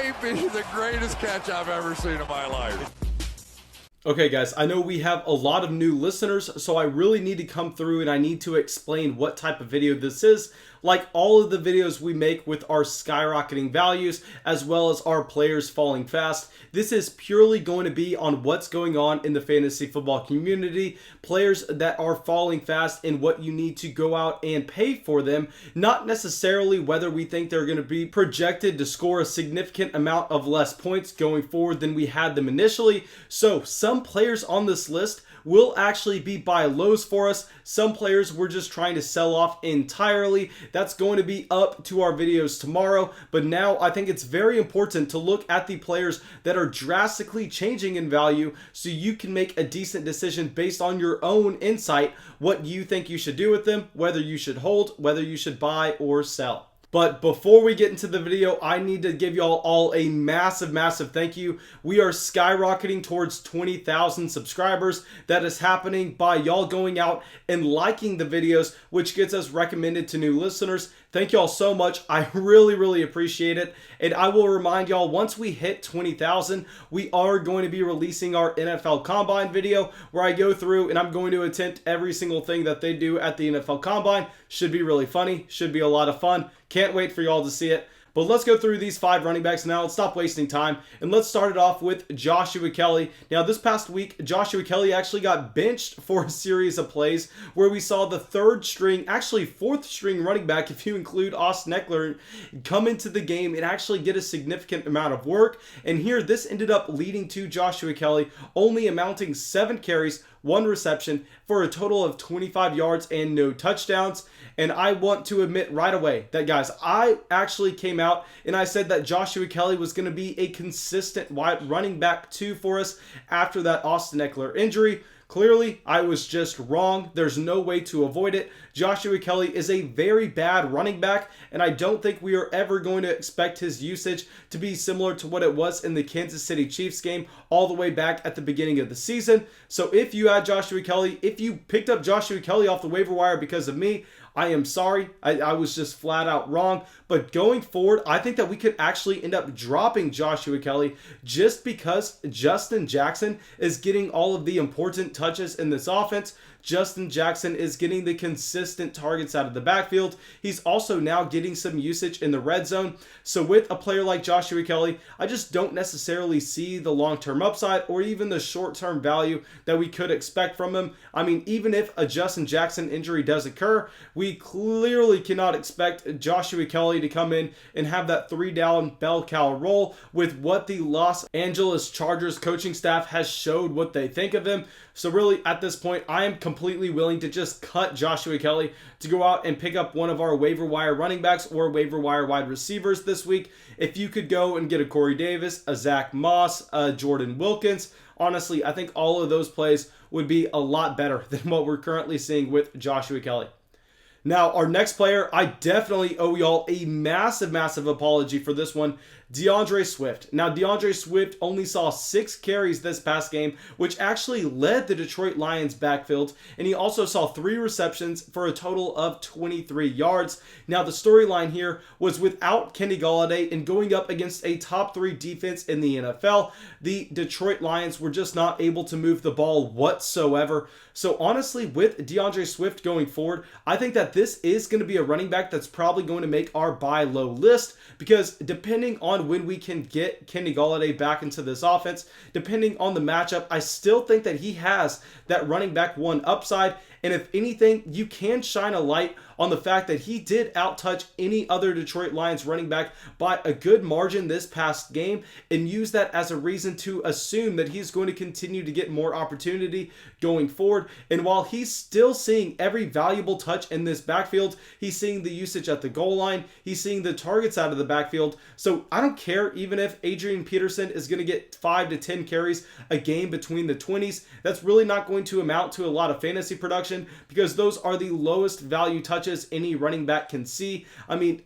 may be the greatest catch I've ever seen in my life. Okay guys, I know we have a lot of new listeners, so I really need to come through and I need to explain what type of video this is. Like all of the videos we make with our skyrocketing values, as well as our players falling fast, this is purely going to be on what's going on in the fantasy football community, players that are falling fast and what you need to go out and pay for them, not necessarily whether we think they're going to be projected to score a significant amount of less points going forward than we had them initially. So some players on this list will actually be buy lows for us. Some players we're just trying to sell off entirely. That's going to be up to our videos tomorrow. But now I think it's very important to look at the players that are drastically changing in value so you can make a decent decision based on your own insight, what you think you should do with them, whether you should hold, whether you should buy or sell. But before we get into the video, I need to give y'all all a massive, massive thank you. We are skyrocketing towards 20,000 subscribers. That is happening by y'all going out and liking the videos, which gets us recommended to new listeners. Thank y'all so much. I really, really appreciate it. And I will remind y'all, once we hit 20,000, we are going to be releasing our NFL Combine video where I go through and I'm going to attempt every single thing that they do at the NFL Combine. Should be really funny. Should be a lot of fun. Can't wait for y'all to see it. But let's go through these 5 running backs now. Let's stop wasting time. And let's start it off with Joshua Kelley. Now, this past week, Joshua Kelley actually got benched for a series of plays where we saw the 3rd string, actually 4th string running back, if you include Austin Eckler, come into the game and actually get a significant amount of work. And here, this ended up leading to Joshua Kelley only amounting 7 carries, 1 reception for a total of 25 yards and no touchdowns. And I want to admit right away that, guys, I actually came out and I said that Joshua Kelley was going to be a consistent wide running back 2 for us after that Austin Eckler injury. Clearly, I was just wrong. There's no way to avoid it. Joshua Kelley is a very bad running back, and I don't think we are ever going to expect his usage to be similar to what it was in the Kansas City Chiefs game all the way back at the beginning of the season. So if you had Joshua Kelley, if you picked up Joshua Kelley off the waiver wire because of me, I am sorry. I was just flat out wrong. But going forward, I think that we could actually end up dropping Joshua Kelley just because Justin Jackson is getting all of the important touches in this offense. Justin Jackson is getting the consistent targets out of the backfield. He's also now getting some usage in the red zone. So with a player like Joshua Kelley, I just don't necessarily see the long-term upside or even the short-term value that we could expect from him. I mean, even if a Justin Jackson injury does occur, we clearly cannot expect Joshua Kelley to come in and have that 3-down bell cow role with what the Los Angeles Chargers coaching staff has showed what they think of him. So really, at this point, I am completely willing to just cut Joshua Kelley to go out and pick up one of our waiver wire running backs or waiver wire wide receivers this week. If you could go and get a Corey Davis, a Zach Moss, a Jordan Wilkins, honestly, I think all of those plays would be a lot better than what we're currently seeing with Joshua Kelley. Now, our next player, I definitely owe y'all a massive, massive apology for this one. Deandre Swift. Now, Deandre Swift only saw 6 carries this past game, which actually led the Detroit Lions backfield, and he also saw 3 receptions for a total of 23 yards. Now, the storyline here was without Kenny Golladay and going up against a top 3 defense in the NFL, the Detroit Lions were just not able to move the ball whatsoever. So honestly, with Deandre Swift going forward, I think that this is going to be a running back that's probably going to make our buy low list, because depending on when we can get Kenny Golladay back into this offense, depending on the matchup, I still think that he has that running back 1 upside. And if anything, you can shine a light on the fact that he did outtouch any other Detroit Lions running back by a good margin this past game, and use that as a reason to assume that he's going to continue to get more opportunity going forward. And while he's still seeing every valuable touch in this backfield, he's seeing the usage at the goal line, he's seeing the targets out of the backfield. So I don't care even if Adrian Peterson is going to get 5 to 10 carries a game between the 20s. That's really not going to amount to a lot of fantasy production, because those are the lowest value touches any running back can see. I mean,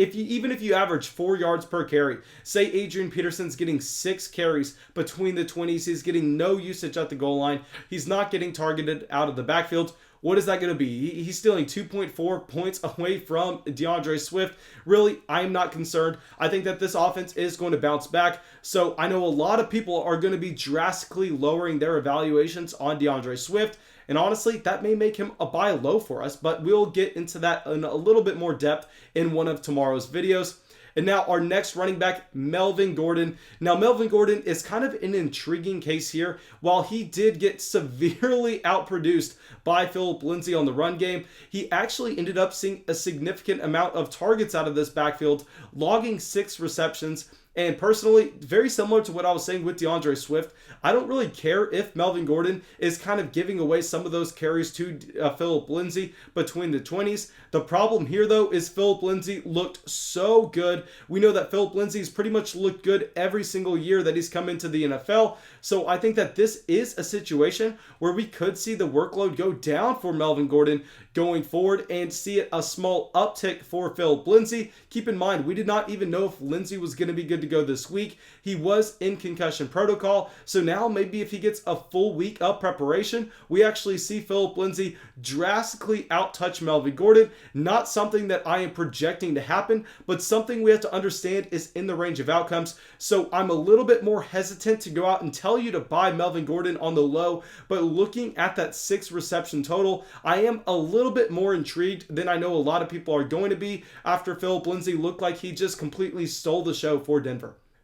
even if you average 4 yards per carry, say Adrian Peterson's getting 6 carries between the 20s, he's getting no usage at the goal line, he's not getting targeted out of the backfield. what is that going to be? He's stealing 2.4 points away from Deandre Swift. Really, I'm not concerned. I think that this offense is going to bounce back. So I know a lot of people are going to be drastically lowering their evaluations on Deandre Swift. And honestly, that may make him a buy low for us, but we'll get into that in a little bit more depth in one of tomorrow's videos. And now our next running back, Melvin Gordon. Now, Melvin Gordon is kind of an intriguing case here. While he did get severely outproduced by Phillip Lindsay on the run game, he actually ended up seeing a significant amount of targets out of this backfield, logging 6 receptions. And personally, very similar to what I was saying with Deandre Swift, I don't really care if Melvin Gordon is kind of giving away some of those carries to Phillip Lindsay between the 20s. The problem here, though, is Phillip Lindsay looked so good. We know that Phillip Lindsay's pretty much looked good every single year that he's come into the NFL. So I think that this is a situation where we could see the workload go down for Melvin Gordon going forward and see it a small uptick for Phillip Lindsay. Keep in mind, we did not even know if Lindsay was going to be good to go this week. He was in concussion protocol. So now maybe if he gets a full week of preparation, we actually see Phillip Lindsay drastically outtouch Melvin Gordon. Not something that I am projecting to happen, but something we have to understand is in the range of outcomes. So I'm a little bit more hesitant to go out and tell you to buy Melvin Gordon on the low, but looking at that 6 reception total, I am a little bit more intrigued than I know a lot of people are going to be after Phillip Lindsay looked like he just completely stole the show for Denver.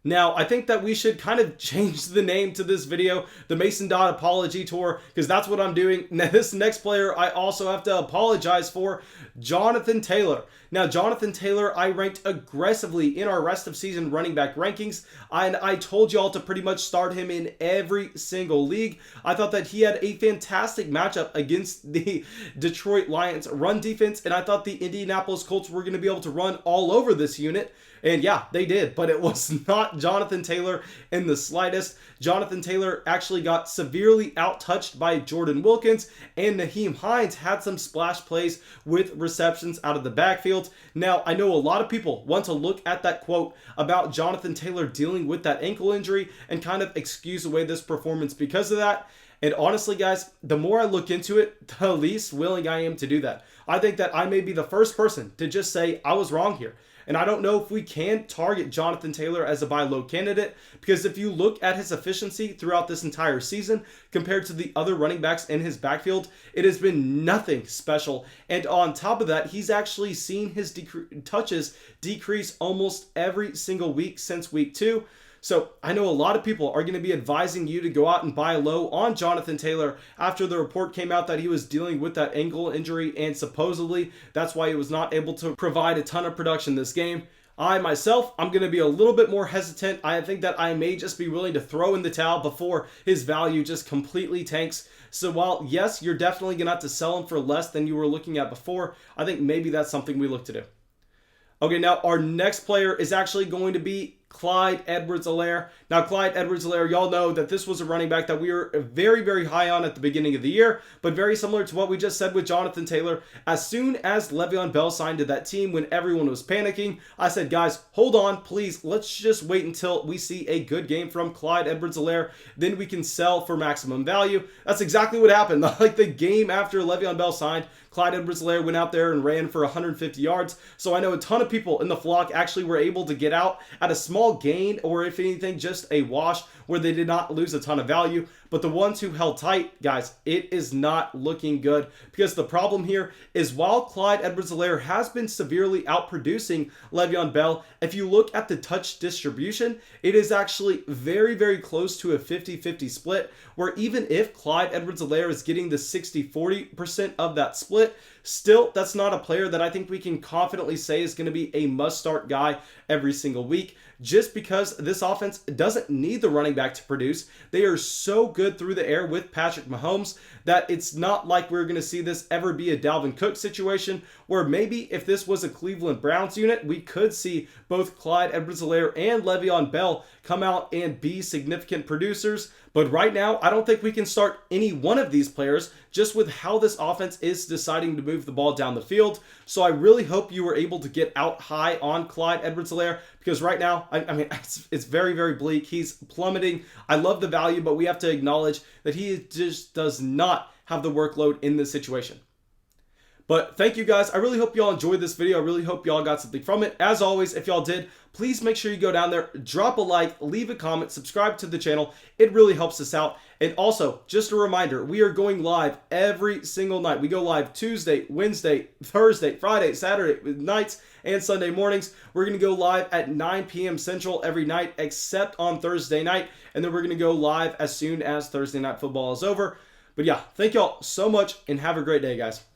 Now, I think that we should kind of change the name to this video, the Mason Dodd Apology Tour, because that's what I'm doing. Now, this next player I also have to apologize for, Jonathan Taylor. Now, Jonathan Taylor, I ranked aggressively in our rest of season running back rankings, and I told y'all to pretty much start him in every single league. I thought that he had a fantastic matchup against the Detroit Lions run defense, and I thought the Indianapolis Colts were going to be able to run all over this unit. And yeah, they did, but it was not Jonathan Taylor in the slightest. Jonathan Taylor actually got severely outtouched by Jordan Wilkins, and Nyheim Hines had some splash plays with receptions out of the backfield. Now, I know a lot of people want to look at that quote about Jonathan Taylor dealing with that ankle injury and kind of excuse away this performance because of that. And honestly, guys, the more I look into it, the least willing I am to do that. I think that I may be the first person to just say I was wrong here. And I don't know if we can target Jonathan Taylor as a buy low candidate, because if you look at his efficiency throughout this entire season compared to the other running backs in his backfield, it has been nothing special. And on top of that, he's actually seen his touches decrease almost every single week since week 2. So I know a lot of people are going to be advising you to go out and buy low on Jonathan Taylor after the report came out that he was dealing with that ankle injury, and supposedly that's why he was not able to provide a ton of production this game. I myself, I'm going to be a little bit more hesitant. I think that I may just be willing to throw in the towel before his value just completely tanks. So while, yes, you're definitely going to have to sell him for less than you were looking at before, I think maybe that's something we look to do. Okay, now our next player is actually going to be Clyde Edwards-Helaire. Now, Clyde Edwards-Helaire, y'all know that this was a running back that we were very, very high on at the beginning of the year, but very similar to what we just said with Jonathan Taylor. As soon as Le'Veon Bell signed to that team, when everyone was panicking, I said, guys, hold on, please. Let's just wait until we see a good game from Clyde Edwards-Helaire. Then we can sell for maximum value. That's exactly what happened. Like the game after Le'Veon Bell signed, Clyde Edwards-Helaire went out there and ran for 150 yards. So I know a ton of people in the flock actually were able to get out at a small gain, or if anything, just a wash where they did not lose a ton of value. But the ones who held tight, guys, it is not looking good, because the problem here is while Clyde Edwards-Helaire has been severely outproducing Le'Veon Bell, if you look at the touch distribution, it is actually very, very close to a 50-50 split, where even if Clyde Edwards-Helaire is getting the 60-40% of that split, still, that's not a player that I think we can confidently say is going to be a must-start guy every single week, just because this offense doesn't need the running back to produce. They are so good through the air with Patrick Mahomes that it's not like we're going to see this ever be a Dalvin Cook situation, where maybe if this was a Cleveland Browns unit, we could see both Clyde Edwards-Helaire and Le'Veon Bell come out and be significant producers. But right now, I don't think we can start any one of these players just with how this offense is deciding to move the ball down the field. So I really hope you were able to get out high on Clyde Edwards-Helaire, because right now, I mean, it's very, very bleak. He's plummeting. I love the value, but we have to acknowledge that he just does not have the workload in this situation. But thank you guys. I really hope y'all enjoyed this video. I really hope y'all got something from it. As always, if y'all did, please make sure you go down there, drop a like, leave a comment, subscribe to the channel. It really helps us out. And also, just a reminder, we are going live every single night. We go live Tuesday, Wednesday, Thursday, Friday, Saturday nights, and Sunday mornings. We're going to go live at 9 p.m. Central every night except on Thursday night. And then we're going to go live as soon as Thursday Night Football is over. But yeah, thank y'all so much and have a great day, guys.